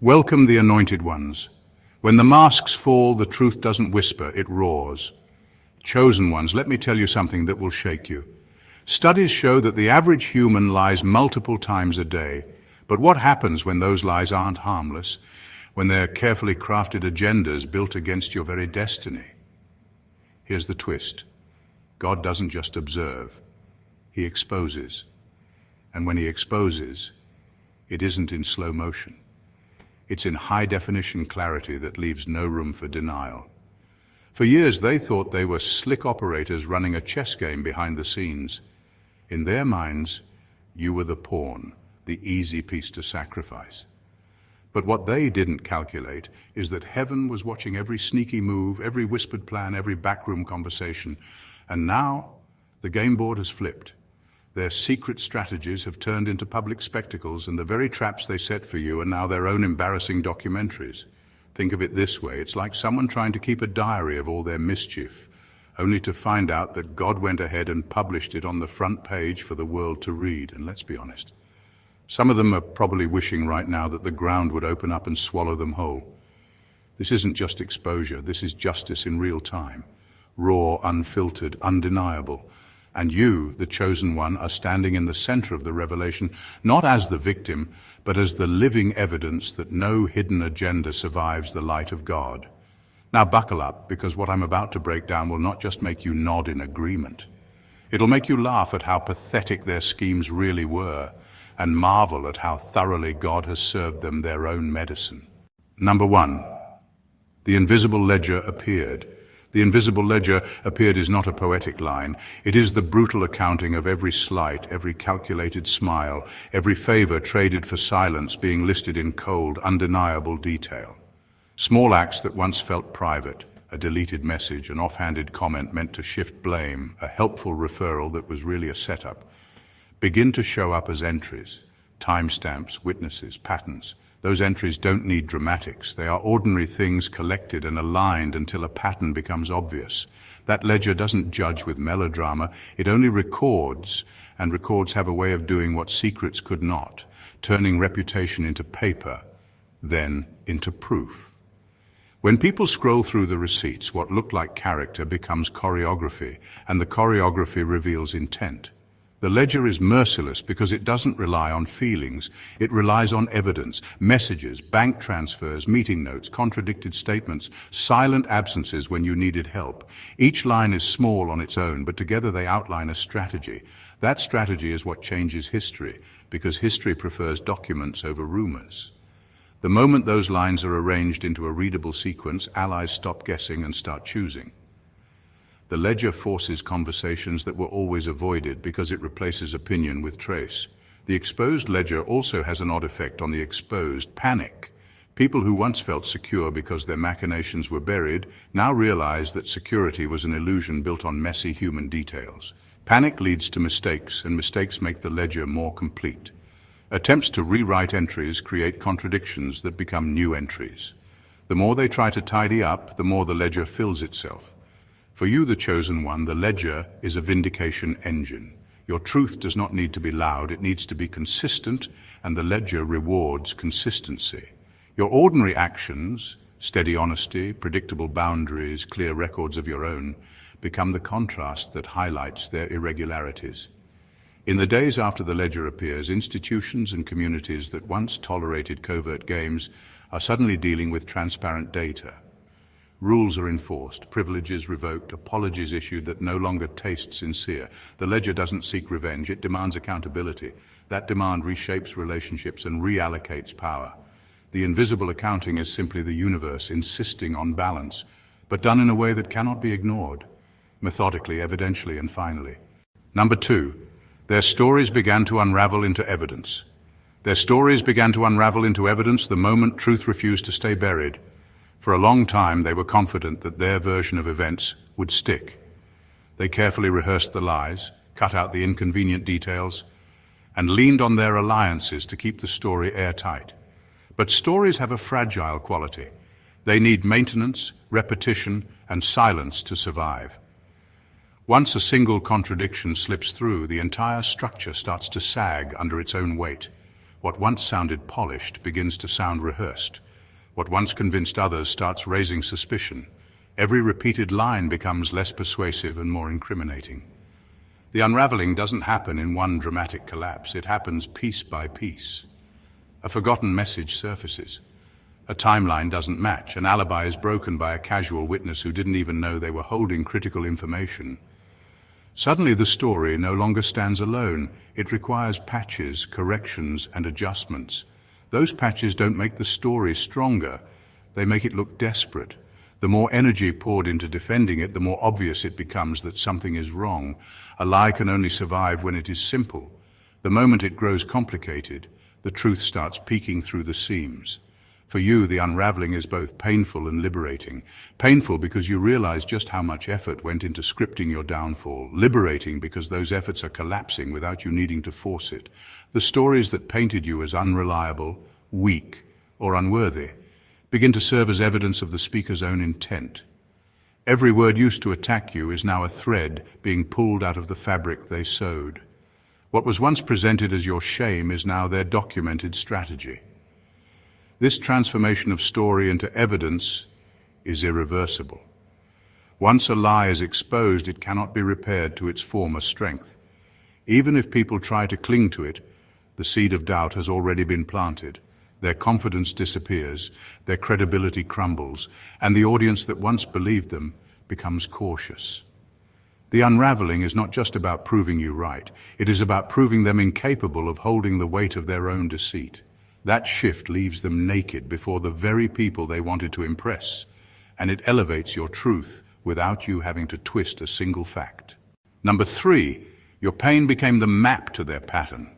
Welcome the anointed ones. When the masks fall, the truth doesn't whisper, it roars. Chosen ones, let me tell you something that will shake you. Studies show that the average human lies multiple times a day. But what happens when those lies aren't harmless, when they're carefully crafted agendas built against your very destiny? Here's the twist. God doesn't just observe, He exposes. And when He exposes, it isn't in slow motion. It's in high-definition clarity that leaves no room for denial. For years, they thought they were slick operators running a chess game behind the scenes. In their minds, you were the pawn, the easy piece to sacrifice. But what they didn't calculate is that heaven was watching every sneaky move, every whispered plan, every backroom conversation. And now, the game board has flipped. Their secret strategies have turned into public spectacles, and the very traps they set for you are now their own embarrassing documentaries. Think of it this way, it's like someone trying to keep a diary of all their mischief, only to find out that God went ahead and published it on the front page for the world to read. And let's be honest, some of them are probably wishing right now that the ground would open up and swallow them whole. This isn't just exposure, this is justice in real time, raw, unfiltered, undeniable. And you, the chosen one, are standing in the center of the revelation, not as the victim, but as the living evidence that no hidden agenda survives the light of God. Now buckle up, because what I'm about to break down will not just make you nod in agreement. It'll make you laugh at how pathetic their schemes really were, and marvel at how thoroughly God has served them their own medicine. Number one, the invisible ledger appeared. The invisible ledger appeared is not a poetic line. It is the brutal accounting of every slight, every calculated smile, every favor traded for silence being listed in cold, undeniable detail. Small acts that once felt private, a deleted message, an offhanded comment meant to shift blame, a helpful referral that was really a setup, begin to show up as entries, timestamps, witnesses, patterns. Those entries don't need dramatics. They are ordinary things collected and aligned until a pattern becomes obvious. That ledger doesn't judge with melodrama, it only records, and records have a way of doing what secrets could not, turning reputation into paper, then into proof. When people scroll through the receipts, what looked like character becomes choreography, and the choreography reveals intent. The ledger is merciless because it doesn't rely on feelings. It relies on evidence, messages, bank transfers, meeting notes, contradicted statements, silent absences when you needed help. Each line is small on its own, but together they outline a strategy. That strategy is what changes history, because history prefers documents over rumors. The moment those lines are arranged into a readable sequence, allies stop guessing and start choosing. The ledger forces conversations that were always avoided because it replaces opinion with trace. The exposed ledger also has an odd effect on the exposed: panic. People who once felt secure because their machinations were buried now realize that security was an illusion built on messy human details. Panic leads to mistakes, and mistakes make the ledger more complete. Attempts to rewrite entries create contradictions that become new entries. The more they try to tidy up, the more the ledger fills itself. For you, the chosen one, the ledger is a vindication engine. Your truth does not need to be loud, it needs to be consistent, and the ledger rewards consistency. Your ordinary actions, steady honesty, predictable boundaries, clear records of your own, become the contrast that highlights their irregularities. In the days after the ledger appears, institutions and communities that once tolerated covert games are suddenly dealing with transparent data. Rules are enforced, privileges revoked, apologies issued that no longer taste sincere. The ledger doesn't seek revenge, it demands accountability. That demand reshapes relationships and reallocates power. The invisible accounting is simply the universe insisting on balance, but done in a way that cannot be ignored, methodically, evidentially, and finally. Number two, their stories began to unravel into evidence. Their stories began to unravel into evidence the moment truth refused to stay buried. For a long time, they were confident that their version of events would stick. They carefully rehearsed the lies, cut out the inconvenient details, and leaned on their alliances to keep the story airtight. But stories have a fragile quality. They need maintenance, repetition, and silence to survive. Once a single contradiction slips through, the entire structure starts to sag under its own weight. What once sounded polished begins to sound rehearsed. What once convinced others starts raising suspicion. Every repeated line becomes less persuasive and more incriminating. The unraveling doesn't happen in one dramatic collapse. It happens piece by piece. A forgotten message surfaces. A timeline doesn't match. An alibi is broken by a casual witness who didn't even know they were holding critical information. Suddenly the story no longer stands alone. It requires patches, corrections, and adjustments. Those patches don't make the story stronger. They make it look desperate. The more energy poured into defending it, the more obvious it becomes that something is wrong. A lie can only survive when it is simple. The moment it grows complicated, the truth starts peeking through the seams. For you, the unraveling is both painful and liberating. Painful because you realize just how much effort went into scripting your downfall. Liberating because those efforts are collapsing without you needing to force it. The stories that painted you as unreliable, weak, or unworthy begin to serve as evidence of the speaker's own intent. Every word used to attack you is now a thread being pulled out of the fabric they sewed. What was once presented as your shame is now their documented strategy. This transformation of story into evidence is irreversible. Once a lie is exposed, it cannot be repaired to its former strength. Even if people try to cling to it, the seed of doubt has already been planted. Their confidence disappears, their credibility crumbles, and the audience that once believed them becomes cautious. The unraveling is not just about proving you right. It is about proving them incapable of holding the weight of their own deceit. That shift leaves them naked before the very people they wanted to impress, and it elevates your truth without you having to twist a single fact. Number 3, your pain became the map to their pattern.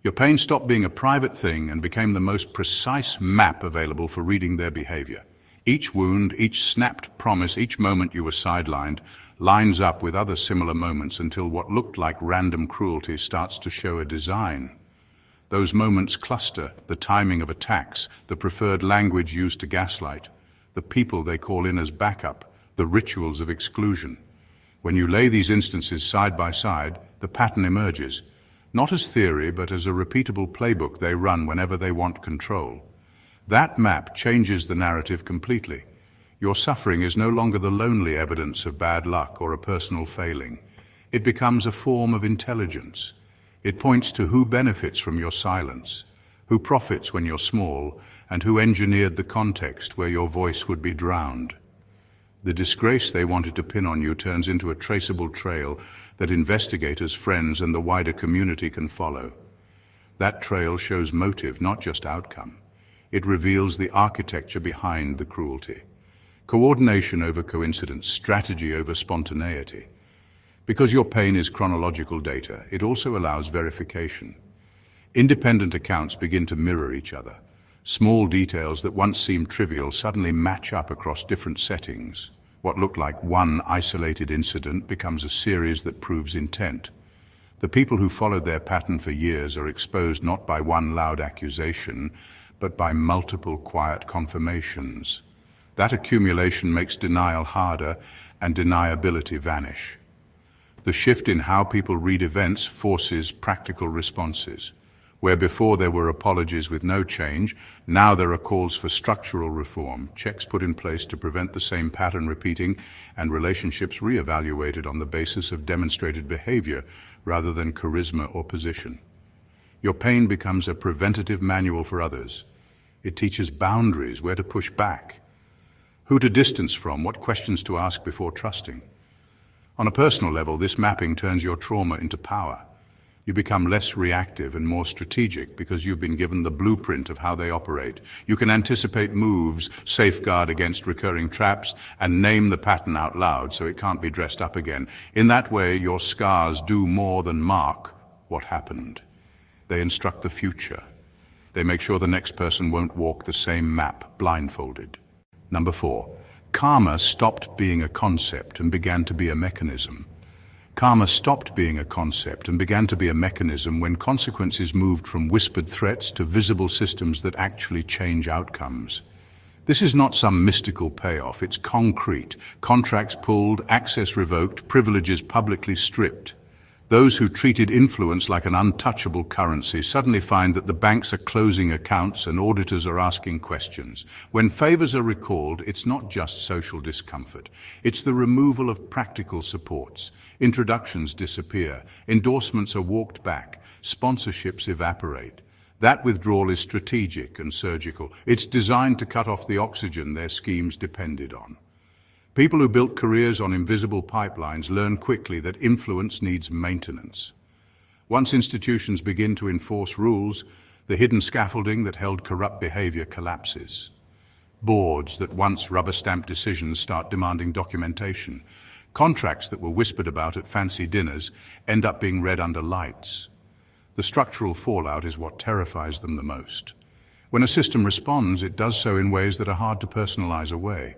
Your pain stopped being a private thing and became the most precise map available for reading their behavior. Each wound, each snapped promise, each moment you were sidelined lines up with other similar moments until what looked like random cruelty starts to show a design. Those moments cluster: the timing of attacks, the preferred language used to gaslight, the people they call in as backup, the rituals of exclusion. When you lay these instances side by side, the pattern emerges, not as theory but as a repeatable playbook they run whenever they want control. That map changes the narrative completely. Your suffering is no longer the lonely evidence of bad luck or a personal failing. It becomes a form of intelligence. It points to who benefits from your silence, who profits when you're small, and who engineered the context where your voice would be drowned. The disgrace they wanted to pin on you turns into a traceable trail that investigators, friends, and the wider community can follow. That trail shows motive, not just outcome. It reveals the architecture behind the cruelty. Coordination over coincidence, strategy over spontaneity. Because your pain is chronological data, it also allows verification. Independent accounts begin to mirror each other. Small details that once seemed trivial suddenly match up across different settings. What looked like one isolated incident becomes a series that proves intent. The people who followed their pattern for years are exposed not by one loud accusation, but by multiple quiet confirmations. That accumulation makes denial harder and deniability vanish. The shift in how people read events forces practical responses. Where before there were apologies with no change, now there are calls for structural reform, checks put in place to prevent the same pattern repeating, and relationships reevaluated on the basis of demonstrated behavior rather than charisma or position. Your pain becomes a preventative manual for others. It teaches boundaries, where to push back, who to distance from, what questions to ask before trusting. On a personal level, this mapping turns your trauma into power. You become less reactive and more strategic because you've been given the blueprint of how they operate. You can anticipate moves, safeguard against recurring traps, and name the pattern out loud so it can't be dressed up again. In that way, your scars do more than mark what happened. They instruct the future. They make sure the next person won't walk the same map blindfolded. Number 4. Karma stopped being a concept and began to be a mechanism. Karma stopped being a concept and began to be a mechanism when consequences moved from whispered threats to visible systems that actually change outcomes. This is not some mystical payoff, it's concrete. Contracts pulled, access revoked, privileges publicly stripped. Those who treated influence like an untouchable currency suddenly find that the banks are closing accounts and auditors are asking questions. When favors are recalled, it's not just social discomfort. It's the removal of practical supports. Introductions disappear. Endorsements are walked back. Sponsorships evaporate. That withdrawal is strategic and surgical. It's designed to cut off the oxygen their schemes depended on. People who built careers on invisible pipelines learn quickly that influence needs maintenance. Once institutions begin to enforce rules, the hidden scaffolding that held corrupt behavior collapses. Boards that once rubber-stamped decisions start demanding documentation. Contracts that were whispered about at fancy dinners end up being read under lights. The structural fallout is what terrifies them the most. When a system responds, it does so in ways that are hard to personalize away.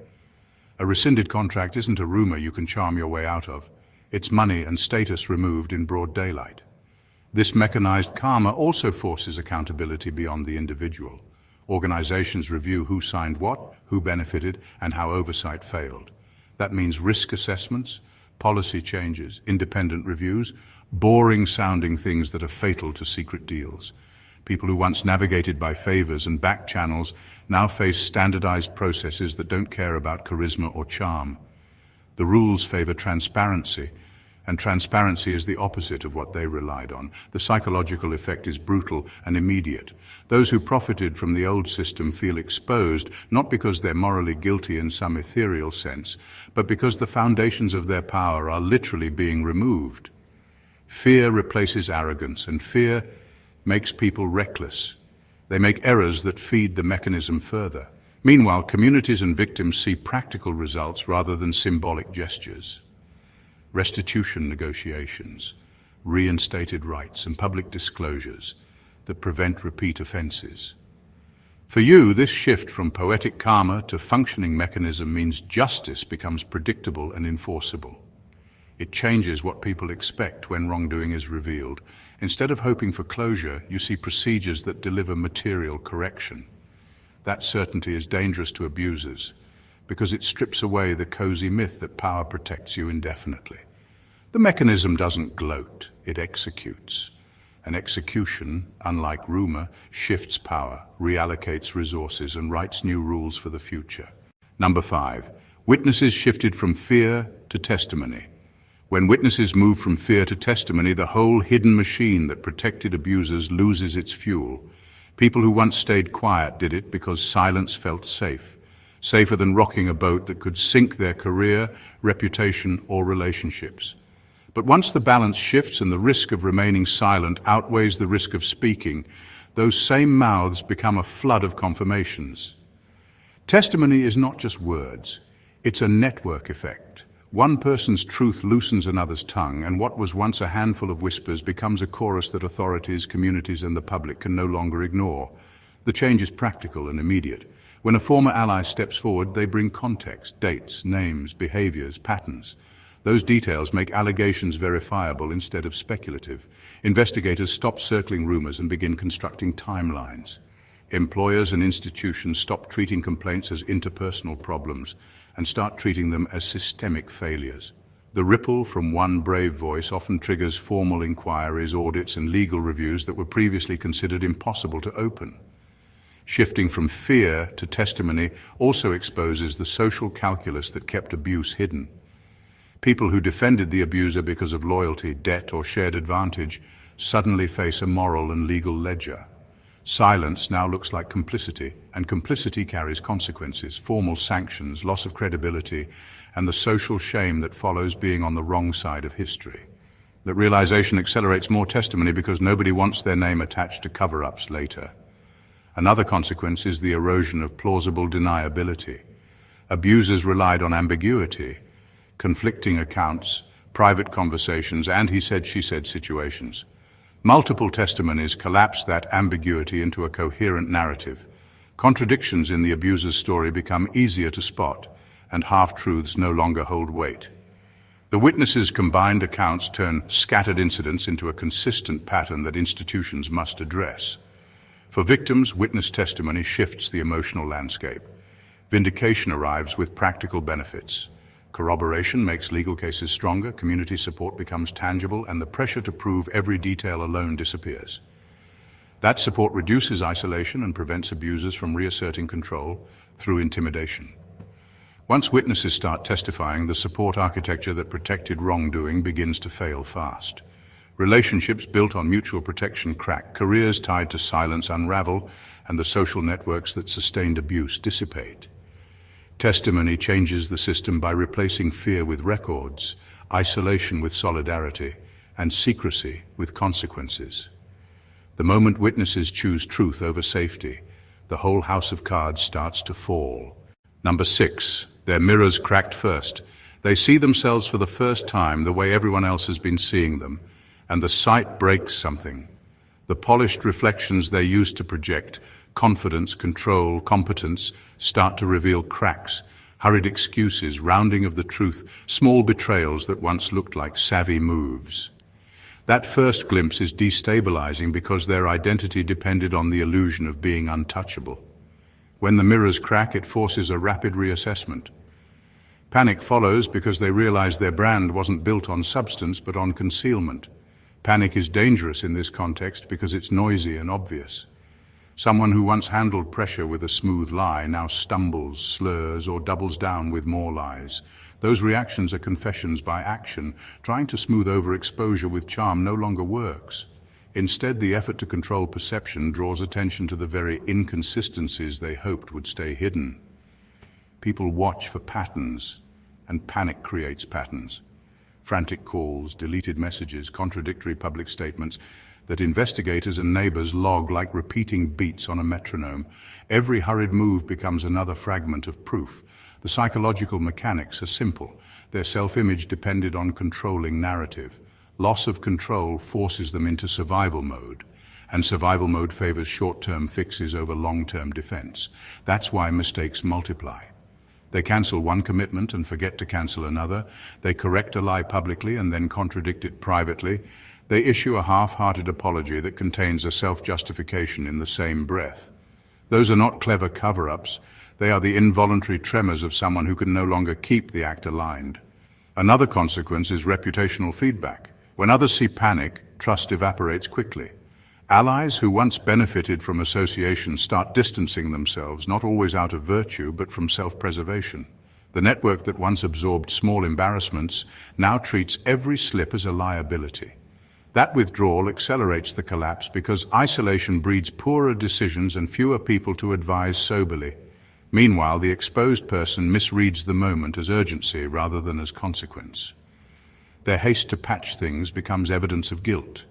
A rescinded contract isn't a rumor you can charm your way out of. It's money and status removed in broad daylight. This mechanized karma also forces accountability beyond the individual. Organizations review who signed what, who benefited, and how oversight failed. That means risk assessments, policy changes, independent reviews, boring-sounding things that are fatal to secret deals. People who once navigated by favors and back channels now face standardized processes that don't care about charisma or charm. The rules favor transparency, and transparency is the opposite of what they relied on. The psychological effect is brutal and immediate. Those who profited from the old system feel exposed, not because they're morally guilty in some ethereal sense, but because the foundations of their power are literally being removed. Fear replaces arrogance, and fear makes people reckless. They make errors that feed the mechanism further. Meanwhile, communities and victims see practical results rather than symbolic gestures. Restitution negotiations, reinstated rights, and public disclosures that prevent repeat offenses. For you, this shift from poetic karma to functioning mechanism means justice becomes predictable and enforceable. It changes what people expect when wrongdoing is revealed. Instead of hoping for closure, you see procedures that deliver material correction. That certainty is dangerous to abusers because it strips away the cozy myth that power protects you indefinitely. The mechanism doesn't gloat, it executes. An execution, unlike rumor, shifts power, reallocates resources, and writes new rules for the future. Number 5. Witnesses shifted from fear to testimony. When witnesses move from fear to testimony, the whole hidden machine that protected abusers loses its fuel. People who once stayed quiet did it because silence felt safe, safer than rocking a boat that could sink their career, reputation, or relationships. But once the balance shifts and the risk of remaining silent outweighs the risk of speaking, those same mouths become a flood of confirmations. Testimony is not just words, it's a network effect. One person's truth loosens another's tongue, and what was once a handful of whispers becomes a chorus that authorities, communities, and the public can no longer ignore. The change is practical and immediate. When a former ally steps forward, they bring context, dates, names, behaviors, patterns. Those details make allegations verifiable instead of speculative. Investigators stop circling rumors and begin constructing timelines. Employers and institutions stop treating complaints as interpersonal problems and start treating them as systemic failures. The ripple from one brave voice often triggers formal inquiries, audits, and legal reviews that were previously considered impossible to open. Shifting from fear to testimony also exposes the social calculus that kept abuse hidden. People who defended the abuser because of loyalty, debt, or shared advantage suddenly face a moral and legal ledger. Silence now looks like complicity, and complicity carries consequences, formal sanctions, loss of credibility, and the social shame that follows being on the wrong side of history. That realization accelerates more testimony because nobody wants their name attached to cover-ups later. Another consequence is the erosion of plausible deniability. Abusers relied on ambiguity, conflicting accounts, private conversations, and he said, she said situations. Multiple testimonies collapse that ambiguity into a coherent narrative. Contradictions in the abuser's story become easier to spot, and half-truths no longer hold weight. The witnesses' combined accounts turn scattered incidents into a consistent pattern that institutions must address. For victims, witness testimony shifts the emotional landscape. Vindication arrives with practical benefits. Corroboration makes legal cases stronger, community support becomes tangible, and the pressure to prove every detail alone disappears. That support reduces isolation and prevents abusers from reasserting control through intimidation. Once witnesses start testifying, the support architecture that protected wrongdoing begins to fail fast. Relationships built on mutual protection crack, careers tied to silence unravel, and the social networks that sustained abuse dissipate. Testimony changes the system by replacing fear with records, isolation with solidarity, and secrecy with consequences. The moment witnesses choose truth over safety, the whole house of cards starts to fall. Number 6, their mirrors cracked first. They see themselves for the first time the way everyone else has been seeing them, and the sight breaks something. The polished reflections they used to project, confidence, control, competence, start to reveal cracks, hurried excuses, rounding of the truth, small betrayals that once looked like savvy moves. That first glimpse is destabilizing because their identity depended on the illusion of being untouchable. When the mirrors crack, it forces a rapid reassessment. Panic follows because they realize their brand wasn't built on substance but on concealment. Panic is dangerous in this context because it's noisy and obvious. Someone who once handled pressure with a smooth lie now stumbles, slurs, or doubles down with more lies. Those reactions are confessions by action. Trying to smooth over exposure with charm no longer works. Instead, the effort to control perception draws attention to the very inconsistencies they hoped would stay hidden. People watch for patterns, and panic creates patterns. Frantic calls, deleted messages, contradictory public statements that investigators and neighbors log like repeating beats on a metronome. Every hurried move becomes another fragment of proof. The psychological mechanics are simple. Their self-image depended on controlling narrative. Loss of control forces them into survival mode, and survival mode favors short-term fixes over long-term defense. That's why mistakes multiply. They cancel one commitment and forget to cancel another. They correct a lie publicly and then contradict it privately. They issue a half-hearted apology that contains a self-justification in the same breath. Those are not clever cover-ups. They are the involuntary tremors of someone who can no longer keep the act aligned. Another consequence is reputational feedback. When others see panic, trust evaporates quickly. Allies who once benefited from association start distancing themselves, not always out of virtue, but from self-preservation. The network that once absorbed small embarrassments now treats every slip as a liability. That withdrawal accelerates the collapse because isolation breeds poorer decisions and fewer people to advise soberly. Meanwhile, the exposed person misreads the moment as urgency rather than as consequence. Their haste to patch things becomes evidence of guilt.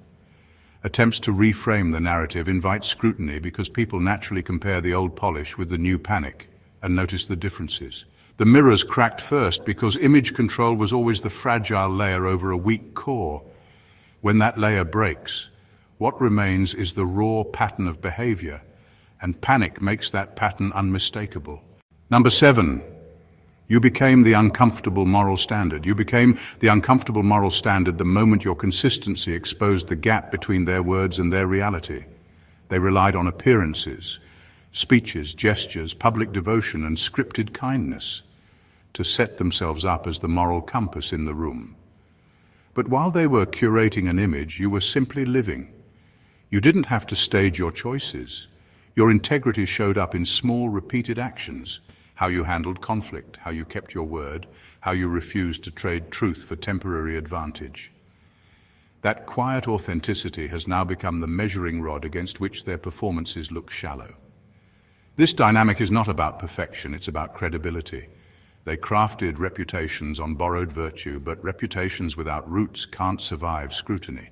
Attempts to reframe the narrative invite scrutiny because people naturally compare the old polish with the new panic and notice the differences. The mirrors cracked first because image control was always the fragile layer over a weak core. When that layer breaks, what remains is the raw pattern of behavior, and panic makes that pattern unmistakable. Number 7. You became the uncomfortable moral standard. You became the uncomfortable moral standard the moment your consistency exposed the gap between their words and their reality. They relied on appearances, speeches, gestures, public devotion, and scripted kindness to set themselves up as the moral compass in the room. But while they were curating an image, you were simply living. You didn't have to stage your choices. Your integrity showed up in small, repeated actions. How you handled conflict, how you kept your word, how you refused to trade truth for temporary advantage. That quiet authenticity has now become the measuring rod against which their performances look shallow. This dynamic is not about perfection, it's about credibility. They crafted reputations on borrowed virtue, but reputations without roots can't survive scrutiny.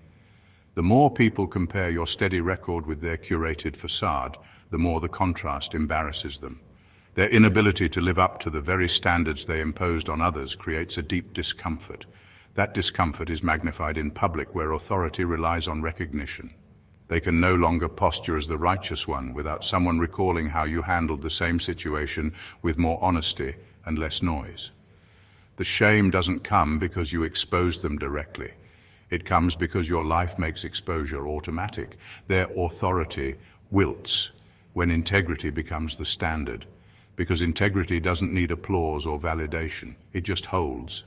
The more people compare your steady record with their curated facade, the more the contrast embarrasses them. Their inability to live up to the very standards they imposed on others creates a deep discomfort. That discomfort is magnified in public, where authority relies on recognition. They can no longer posture as the righteous one without someone recalling how you handled the same situation with more honesty and less noise. The shame doesn't come because you exposed them directly. It comes because your life makes exposure automatic. Their authority wilts when integrity becomes the standard, because integrity doesn't need applause or validation. It just holds.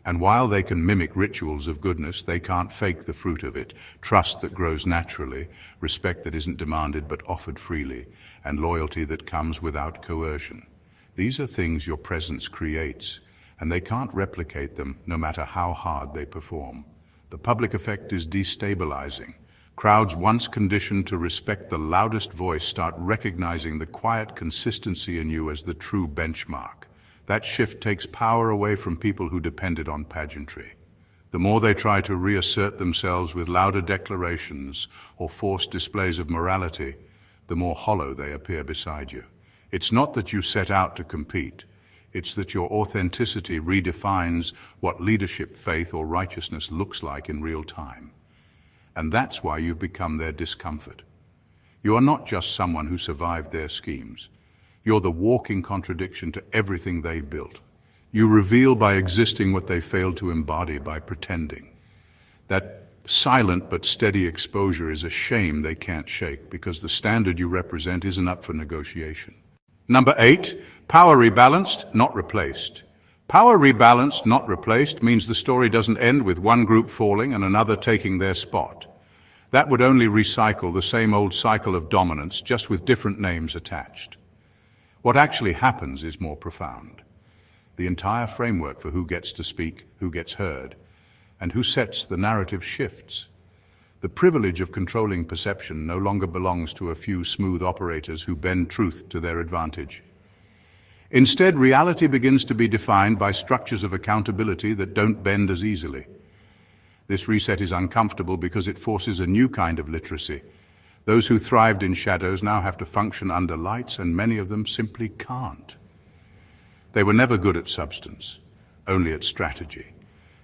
And while they can mimic rituals of goodness, they can't fake the fruit of it. Trust that grows naturally, respect that isn't demanded but offered freely, and loyalty that comes without coercion. These are things your presence creates, and they can't replicate them no matter how hard they perform. The public effect is destabilizing. Crowds once conditioned to respect the loudest voice start recognizing the quiet consistency in you as the true benchmark. That shift takes power away from people who depended on pageantry. The more they try to reassert themselves with louder declarations or forced displays of morality, the more hollow they appear beside you. It's not that you set out to compete. It's that your authenticity redefines what leadership, faith, or righteousness looks like in real time. And that's why you've become their discomfort. You are not just someone who survived their schemes. You're the walking contradiction to everything they built. You reveal by existing what they failed to embody by pretending. That silent but steady exposure is a shame they can't shake, because the standard you represent isn't up for negotiation. Number 8, power rebalanced, not replaced. Power rebalanced, not replaced, means the story doesn't end with one group falling and another taking their spot. That would only recycle the same old cycle of dominance, just with different names attached. What actually happens is more profound. The entire framework for who gets to speak, who gets heard, and who sets the narrative shifts. The privilege of controlling perception no longer belongs to a few smooth operators who bend truth to their advantage. Instead, reality begins to be defined by structures of accountability that don't bend as easily. This reset is uncomfortable because it forces a new kind of literacy. Those who thrived in shadows now have to function under lights, and many of them simply can't. They were never good at substance, only at strategy.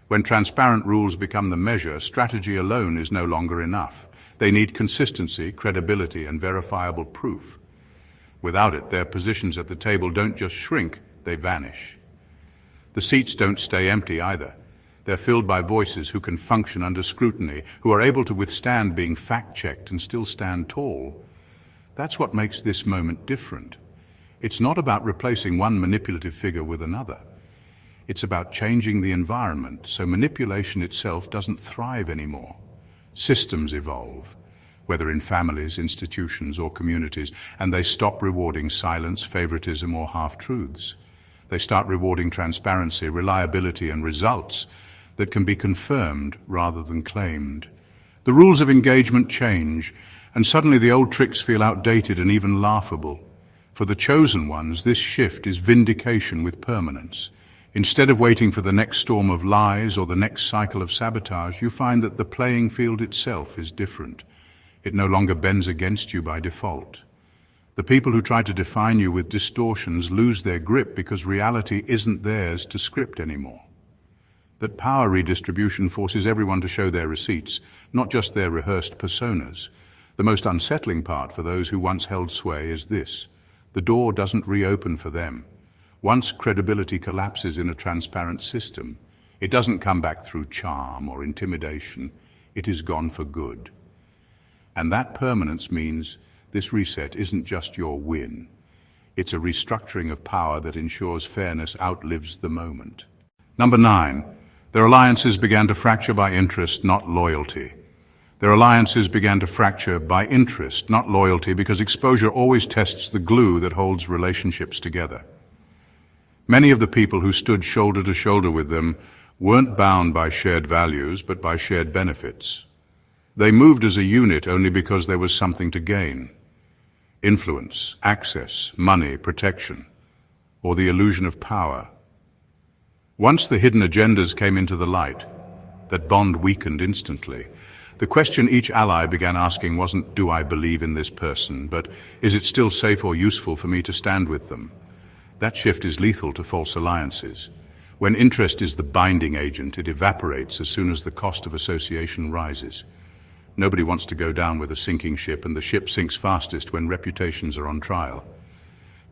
When transparent rules become the measure, strategy alone is no longer enough. They need consistency, credibility, and verifiable proof. Without it, their positions at the table don't just shrink, they vanish. The seats don't stay empty either. They're filled by voices who can function under scrutiny, who are able to withstand being fact-checked and still stand tall. That's what makes this moment different. It's not about replacing one manipulative figure with another. It's about changing the environment so manipulation itself doesn't thrive anymore. Systems evolve, whether in families, institutions, or communities, and they stop rewarding silence, favoritism, or half-truths. They start rewarding transparency, reliability, and results that can be confirmed rather than claimed. The rules of engagement change, and suddenly the old tricks feel outdated and even laughable. For the chosen ones, this shift is vindication with permanence. Instead of waiting for the next storm of lies or the next cycle of sabotage, you find that the playing field itself is different. It no longer bends against you by default. The people who try to define you with distortions lose their grip because reality isn't theirs to script anymore. That power redistribution forces everyone to show their receipts, not just their rehearsed personas. The most unsettling part for those who once held sway is this: the door doesn't reopen for them. Once credibility collapses in a transparent system, it doesn't come back through charm or intimidation. It is gone for good. And that permanence means this reset isn't just your win. It's a restructuring of power that ensures fairness outlives the moment. Number 9. Their alliances began to fracture by interest, not loyalty. Their alliances began to fracture by interest, not loyalty, because exposure always tests the glue that holds relationships together. Many of the people who stood shoulder to shoulder with them weren't bound by shared values, but by shared benefits. They moved as a unit only because there was something to gain: influence, access, money, protection, or the illusion of power. Once the hidden agendas came into the light, that bond weakened instantly. The question each ally began asking wasn't, "Do I believe in this person?" but, "Is it still safe or useful for me to stand with them?" That shift is lethal to false alliances. When interest is the binding agent, it evaporates as soon as the cost of association rises. Nobody wants to go down with a sinking ship, and the ship sinks fastest when reputations are on trial.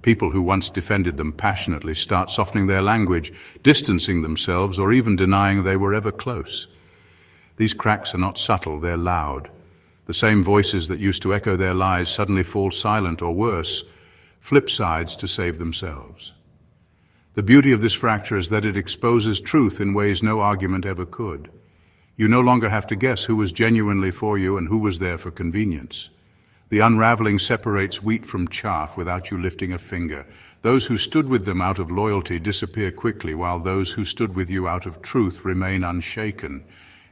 People who once defended them passionately start softening their language, distancing themselves, or even denying they were ever close. These cracks are not subtle, they're loud. The same voices that used to echo their lies suddenly fall silent, or worse, flip sides to save themselves. The beauty of this fracture is that it exposes truth in ways no argument ever could. You no longer have to guess who was genuinely for you and who was there for convenience. The unraveling separates wheat from chaff without you lifting a finger. Those who stood with them out of loyalty disappear quickly, while those who stood with you out of truth remain unshaken.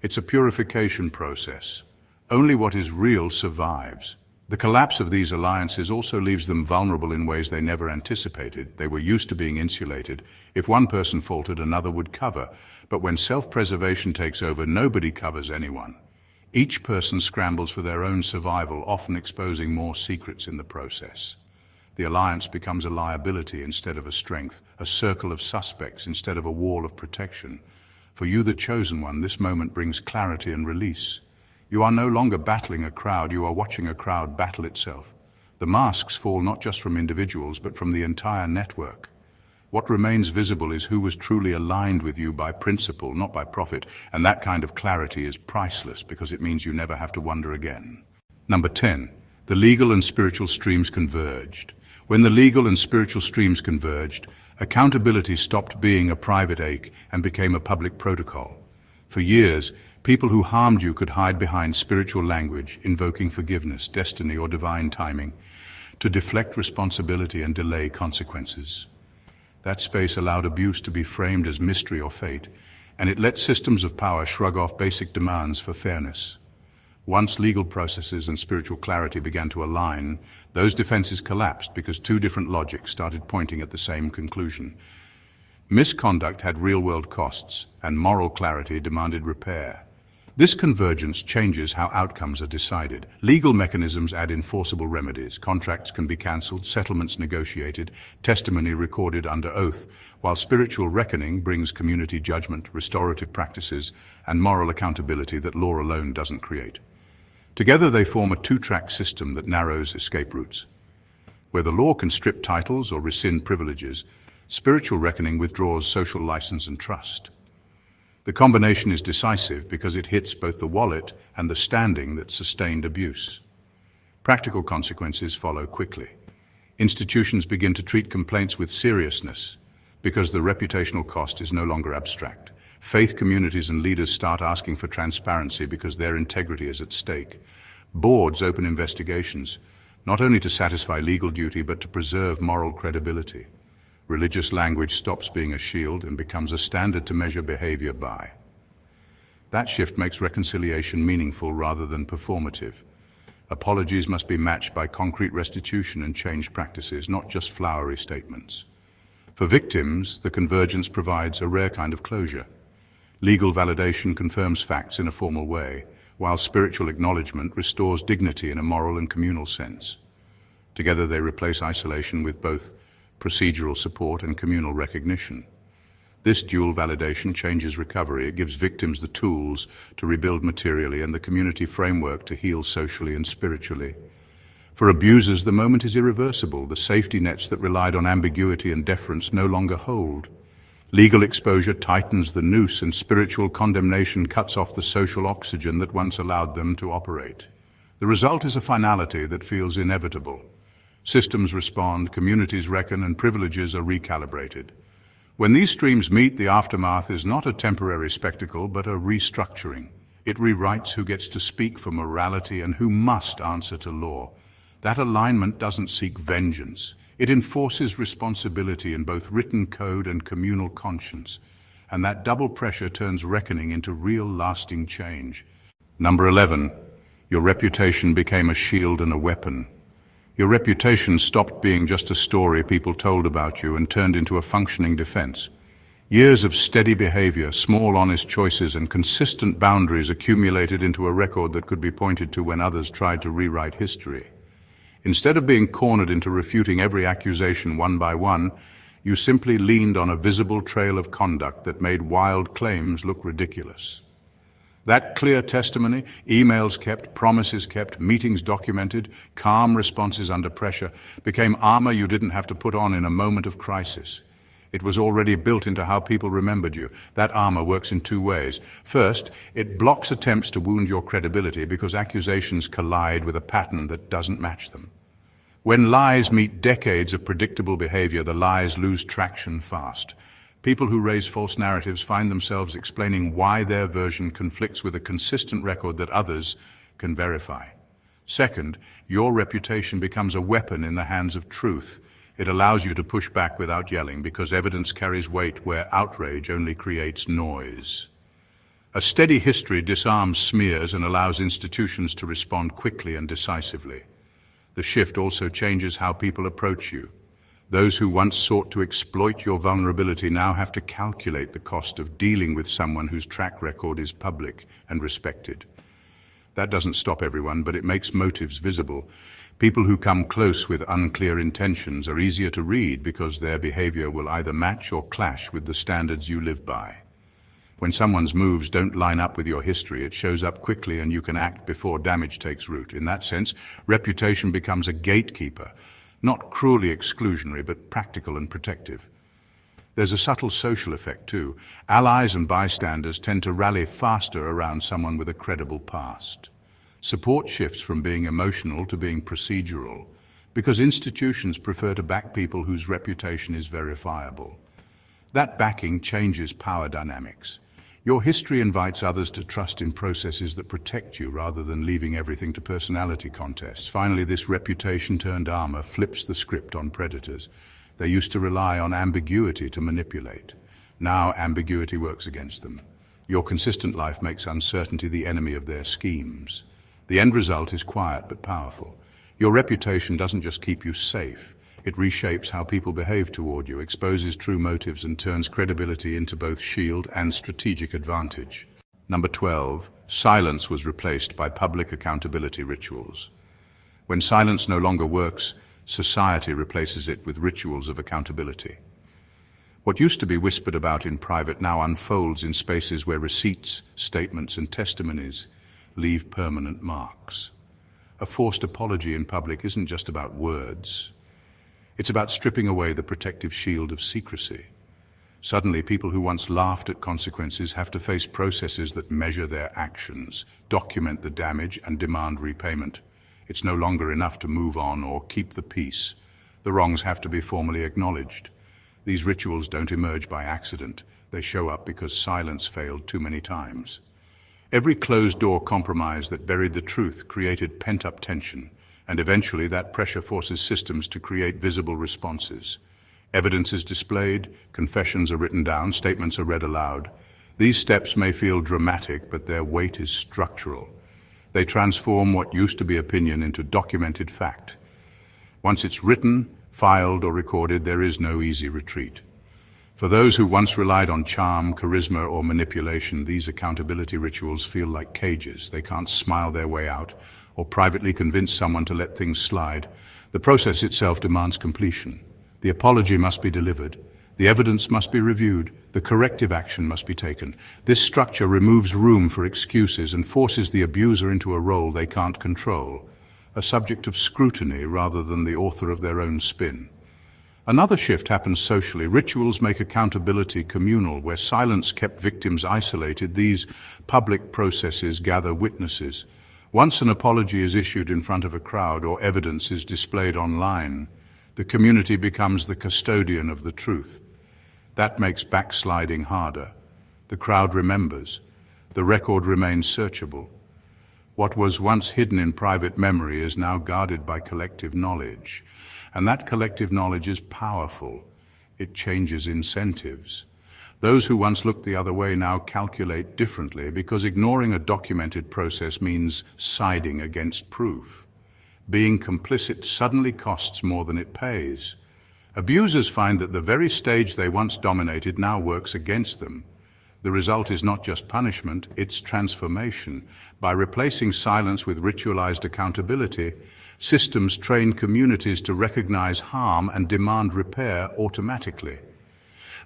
It's a purification process. Only what is real survives. The collapse of these alliances also leaves them vulnerable in ways they never anticipated. They were used to being insulated. If one person faltered, another would cover. But when self-preservation takes over, nobody covers anyone. Each person scrambles for their own survival, often exposing more secrets in the process. The alliance becomes a liability instead of a strength, a circle of suspects instead of a wall of protection. For you, the chosen one, this moment brings clarity and release. You are no longer battling a crowd, you are watching a crowd battle itself. The masks fall not just from individuals, but from the entire network. What remains visible is who was truly aligned with you by principle, not by profit, and that kind of clarity is priceless because it means you never have to wonder again. Number 10. The legal and spiritual streams converged. When the legal and spiritual streams converged, accountability stopped being a private ache and became a public protocol. For years, people who harmed you could hide behind spiritual language, invoking forgiveness, destiny, or divine timing, to deflect responsibility and delay consequences. That space allowed abuse to be framed as mystery or fate, and it let systems of power shrug off basic demands for fairness. Once legal processes and spiritual clarity began to align, those defenses collapsed because two different logics started pointing at the same conclusion. Misconduct had real-world costs, and moral clarity demanded repair. This convergence changes how outcomes are decided. Legal mechanisms add enforceable remedies. Contracts can be cancelled, settlements negotiated, testimony recorded under oath, while spiritual reckoning brings community judgment, restorative practices, and moral accountability that law alone doesn't create. Together they form a two-track system that narrows escape routes. Where the law can strip titles or rescind privileges, spiritual reckoning withdraws social license and trust. The combination is decisive because it hits both the wallet and the standing that sustained abuse. Practical consequences follow quickly. Institutions begin to treat complaints with seriousness because the reputational cost is no longer abstract. Faith communities and leaders start asking for transparency because their integrity is at stake. Boards open investigations, not only to satisfy legal duty but to preserve moral credibility. Religious language stops being a shield and becomes a standard to measure behavior by. That shift makes reconciliation meaningful rather than performative. Apologies must be matched by concrete restitution and changed practices, not just flowery statements. For victims, the convergence provides a rare kind of closure. Legal validation confirms facts in a formal way, while spiritual acknowledgement restores dignity in a moral and communal sense. Together they replace isolation with both procedural support and communal recognition. This dual validation changes recovery. It gives victims the tools to rebuild materially and the community framework to heal socially and spiritually. For abusers, the moment is irreversible. The safety nets that relied on ambiguity and deference no longer hold. Legal exposure tightens the noose, and spiritual condemnation cuts off the social oxygen that once allowed them to operate. The result is a finality that feels inevitable. Systems respond, communities reckon, and privileges are recalibrated. When these streams meet, the aftermath is not a temporary spectacle, but a restructuring. It rewrites who gets to speak for morality and who must answer to law. That alignment doesn't seek vengeance. It enforces responsibility in both written code and communal conscience. And that double pressure turns reckoning into real, lasting change. Number 11. Your reputation became a shield and a weapon. Your reputation stopped being just a story people told about you and turned into a functioning defense. Years of steady behavior, small honest choices, and consistent boundaries accumulated into a record that could be pointed to when others tried to rewrite history. Instead of being cornered into refuting every accusation one by one, you simply leaned on a visible trail of conduct that made wild claims look ridiculous. That clear testimony, emails kept, promises kept, meetings documented, calm responses under pressure, became armor you didn't have to put on in a moment of crisis. It was already built into how people remembered you. That armor works in two ways. First, it blocks attempts to wound your credibility because accusations collide with a pattern that doesn't match them. When lies meet decades of predictable behavior, the lies lose traction fast. People who raise false narratives find themselves explaining why their version conflicts with a consistent record that others can verify. Second, your reputation becomes a weapon in the hands of truth. It allows you to push back without yelling because evidence carries weight where outrage only creates noise. A steady history disarms smears and allows institutions to respond quickly and decisively. The shift also changes how people approach you. Those who once sought to exploit your vulnerability now have to calculate the cost of dealing with someone whose track record is public and respected. That doesn't stop everyone, but it makes motives visible. People who come close with unclear intentions are easier to read because their behavior will either match or clash with the standards you live by. When someone's moves don't line up with your history, it shows up quickly and you can act before damage takes root. In that sense, reputation becomes a gatekeeper, not cruelly exclusionary, but practical and protective. There's a subtle social effect too. Allies and bystanders tend to rally faster around someone with a credible past. Support shifts from being emotional to being procedural, because institutions prefer to back people whose reputation is verifiable. That backing changes power dynamics. Your history invites others to trust in processes that protect you rather than leaving everything to personality contests. Finally, this reputation-turned armor flips the script on predators. They used to rely on ambiguity to manipulate. Now ambiguity works against them. Your consistent life makes uncertainty the enemy of their schemes. The end result is quiet but powerful. Your reputation doesn't just keep you safe. It reshapes how people behave toward you, exposes true motives, and turns credibility into both shield and strategic advantage. Number 12, silence was replaced by public accountability rituals. When silence no longer works, society replaces it with rituals of accountability. What used to be whispered about in private now unfolds in spaces where receipts, statements, and testimonies leave permanent marks. A forced apology in public isn't just about words. It's about stripping away the protective shield of secrecy. Suddenly, people who once laughed at consequences have to face processes that measure their actions, document the damage, and demand repayment. It's no longer enough to move on or keep the peace. The wrongs have to be formally acknowledged. These rituals don't emerge by accident. They show up because silence failed too many times. Every closed-door compromise that buried the truth created pent-up tension, and eventually that pressure forces systems to create visible responses. Evidence is displayed, confessions are written down, statements are read aloud. These steps may feel dramatic, but their weight is structural. They transform what used to be opinion into documented fact. Once it's written, filed, or recorded, there is no easy retreat. For those who once relied on charm, charisma, or manipulation, these accountability rituals feel like cages. They can't smile their way out or privately convince someone to let things slide. The process itself demands completion. The apology must be delivered. The evidence must be reviewed. The corrective action must be taken. This structure removes room for excuses and forces the abuser into a role they can't control, a subject of scrutiny rather than the author of their own spin. Another shift happens socially. Rituals make accountability communal. Where silence kept victims isolated, these public processes gather witnesses. Once an apology is issued in front of a crowd or evidence is displayed online, the community becomes the custodian of the truth. That makes backsliding harder. The crowd remembers. The record remains searchable. What was once hidden in private memory is now guarded by collective knowledge. And that collective knowledge is powerful. It changes incentives. Those who once looked the other way now calculate differently because ignoring a documented process means siding against proof. Being complicit suddenly costs more than it pays. Abusers find that the very stage they once dominated now works against them. The result is not just punishment, it's transformation. By replacing silence with ritualized accountability, systems train communities to recognize harm and demand repair automatically.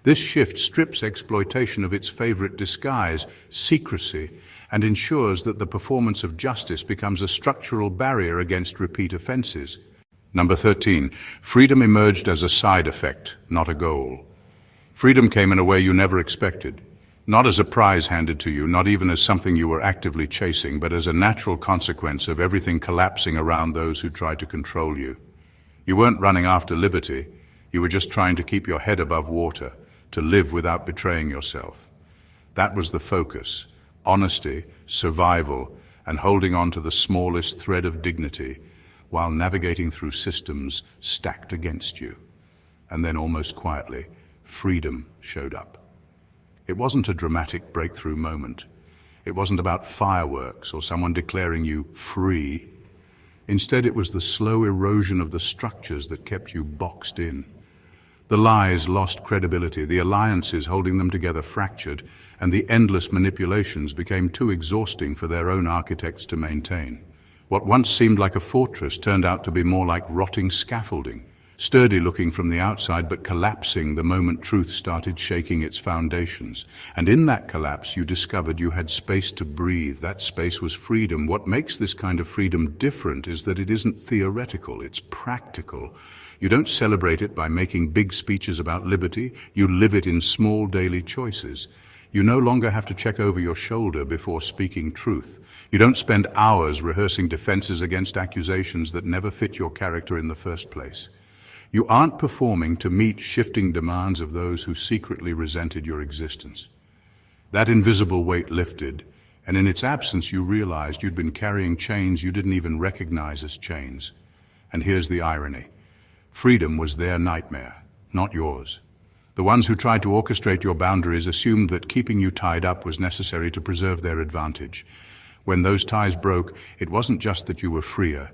This shift strips exploitation of its favorite disguise, secrecy, and ensures that the performance of justice becomes a structural barrier against repeat offenses. Number 13, freedom emerged as a side effect, not a goal. Freedom came in a way you never expected. Not as a prize handed to you, not even as something you were actively chasing, but as a natural consequence of everything collapsing around those who tried to control you. You weren't running after liberty, you were just trying to keep your head above water, to live without betraying yourself. That was the focus: honesty, survival, and holding on to the smallest thread of dignity while navigating through systems stacked against you. And then, almost quietly, freedom showed up. It wasn't a dramatic breakthrough moment. It wasn't about fireworks or someone declaring you free. Instead, it was the slow erosion of the structures that kept you boxed in. The lies lost credibility, the alliances holding them together fractured, and the endless manipulations became too exhausting for their own architects to maintain. What once seemed like a fortress turned out to be more like rotting scaffolding, sturdy looking from the outside but collapsing the moment truth started shaking its foundations. And in that collapse you discovered you had space to breathe. That space was freedom. What makes this kind of freedom different is that it isn't theoretical, it's practical. You don't celebrate it by making big speeches about liberty, you live it in small daily choices. You no longer have to check over your shoulder before speaking truth. You don't spend hours rehearsing defenses against accusations that never fit your character in the first place. You aren't performing to meet shifting demands of those who secretly resented your existence. That invisible weight lifted, and in its absence you realized you'd been carrying chains you didn't even recognize as chains. And here's the irony. Freedom was their nightmare, not yours. The ones who tried to orchestrate your boundaries assumed that keeping you tied up was necessary to preserve their advantage. When those ties broke, it wasn't just that you were freer,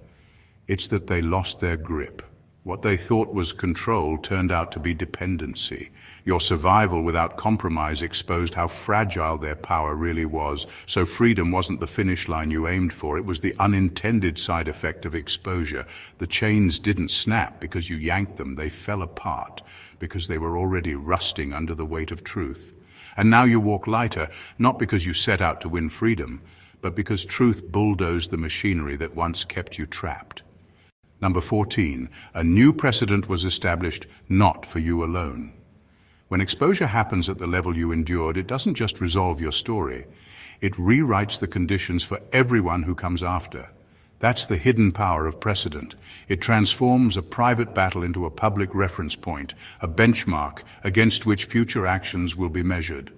it's that they lost their grip. What they thought was control turned out to be dependency. Your survival without compromise exposed how fragile their power really was. So freedom wasn't the finish line you aimed for, it was the unintended side effect of exposure. The chains didn't snap because you yanked them, they fell apart because they were already rusting under the weight of truth. And now you walk lighter, not because you set out to win freedom, but because truth bulldozed the machinery that once kept you trapped. Number 14, a new precedent was established not for you alone. When exposure happens at the level you endured, it doesn't just resolve your story, it rewrites the conditions for everyone who comes after. That's the hidden power of precedent. It transforms a private battle into a public reference point, a benchmark against which future actions will be measured.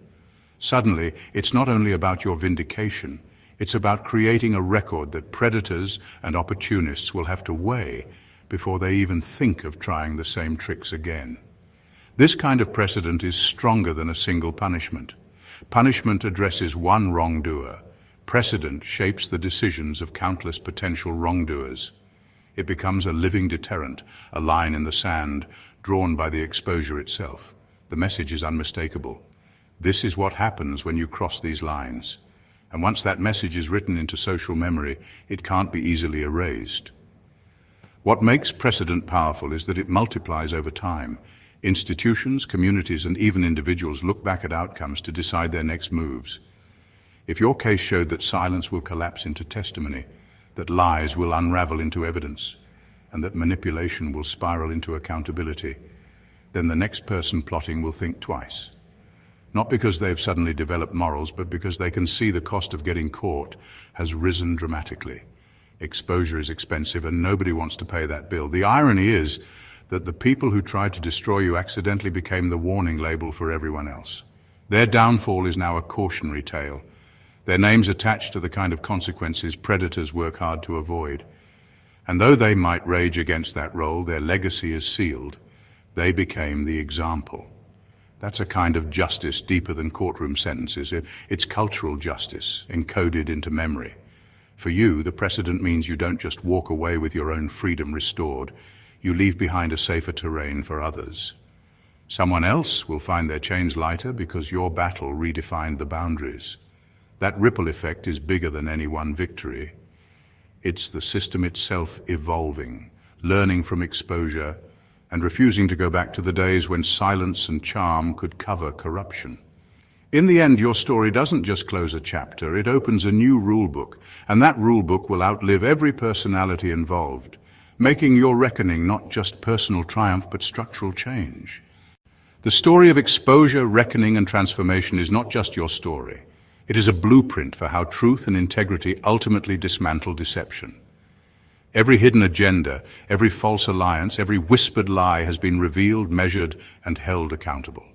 Suddenly, it's not only about your vindication, it's about creating a record that predators and opportunists will have to weigh before they even think of trying the same tricks again. This kind of precedent is stronger than a single punishment. Punishment addresses one wrongdoer. Precedent shapes the decisions of countless potential wrongdoers. It becomes a living deterrent, a line in the sand, drawn by the exposure itself. The message is unmistakable. This is what happens when you cross these lines. And once that message is written into social memory, it can't be easily erased. What makes precedent powerful is that it multiplies over time. Institutions, communities, and even individuals look back at outcomes to decide their next moves. If your case showed that silence will collapse into testimony, that lies will unravel into evidence, and that manipulation will spiral into accountability, then the next person plotting will think twice. Not because they've suddenly developed morals, but because they can see the cost of getting caught has risen dramatically. Exposure is expensive and nobody wants to pay that bill. The irony is that the people who tried to destroy you accidentally became the warning label for everyone else. Their downfall is now a cautionary tale. Their names attached to the kind of consequences predators work hard to avoid. And though they might rage against that role, their legacy is sealed. They became the example. That's a kind of justice deeper than courtroom sentences. It's cultural justice, encoded into memory. For you, the precedent means you don't just walk away with your own freedom restored. You leave behind a safer terrain for others. Someone else will find their chains lighter because your battle redefined the boundaries. That ripple effect is bigger than any one victory. It's the system itself evolving, learning from exposure, and refusing to go back to the days when silence and charm could cover corruption. In the end, your story doesn't just close a chapter, it opens a new rule book, and that rule book will outlive every personality involved, making your reckoning not just personal triumph but structural change. The story of exposure, reckoning, and transformation is not just your story. It is a blueprint for how truth and integrity ultimately dismantle deception. Every hidden agenda, every false alliance, every whispered lie has been revealed, measured, and held accountable.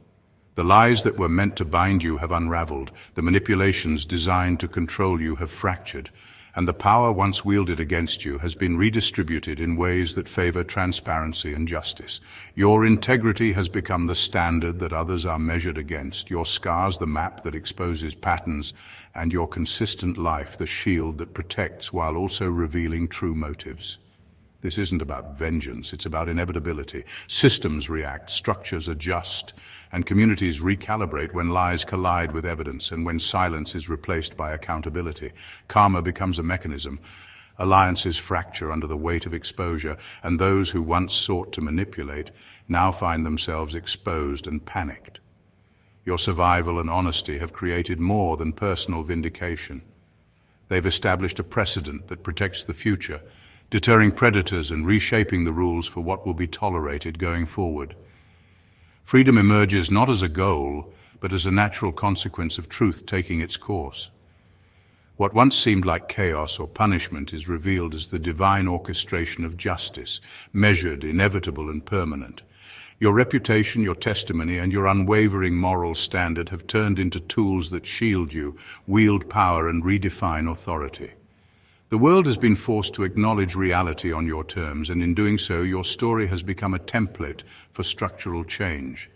The lies that were meant to bind you have unraveled, the manipulations designed to control you have fractured, and the power once wielded against you has been redistributed in ways that favor transparency and justice. Your integrity has become the standard that others are measured against, your scars the map that exposes patterns, and your consistent life the shield that protects while also revealing true motives. This isn't about vengeance, it's about inevitability. Systems react, structures adjust, and communities recalibrate when lies collide with evidence and when silence is replaced by accountability. Karma becomes a mechanism. Alliances fracture under the weight of exposure, and those who once sought to manipulate now find themselves exposed and panicked. Your survival and honesty have created more than personal vindication. They've established a precedent that protects the future, deterring predators and reshaping the rules for what will be tolerated going forward. Freedom emerges not as a goal, but as a natural consequence of truth taking its course. What once seemed like chaos or punishment is revealed as the divine orchestration of justice, measured, inevitable, and permanent. Your reputation, your testimony, and your unwavering moral standard have turned into tools that shield you, wield power, and redefine authority. The world has been forced to acknowledge reality on your terms, and in doing so, your story has become a template for structural change.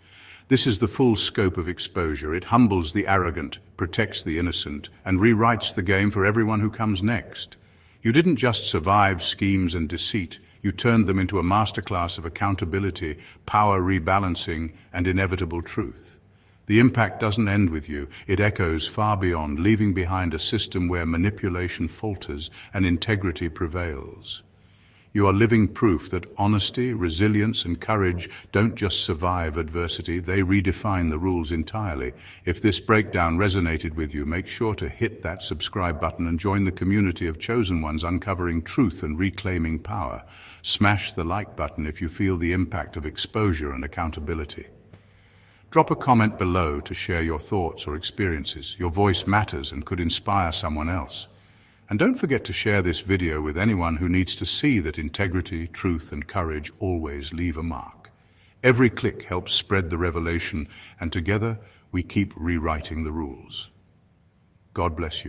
This is the full scope of exposure. It humbles the arrogant, protects the innocent, and rewrites the game for everyone who comes next. You didn't just survive schemes and deceit, you turned them into a masterclass of accountability, power rebalancing, and inevitable truth. The impact doesn't end with you, it echoes far beyond, leaving behind a system where manipulation falters and integrity prevails. You are living proof that honesty, resilience, and courage don't just survive adversity, they redefine the rules entirely. If this breakdown resonated with you, make sure to hit that subscribe button and join the community of chosen ones uncovering truth and reclaiming power. Smash the like button if you feel the impact of exposure and accountability. Drop a comment below to share your thoughts or experiences. Your voice matters and could inspire someone else. And don't forget to share this video with anyone who needs to see that integrity, truth, and courage always leave a mark. Every click helps spread the revelation, and together we keep rewriting the rules. God bless you.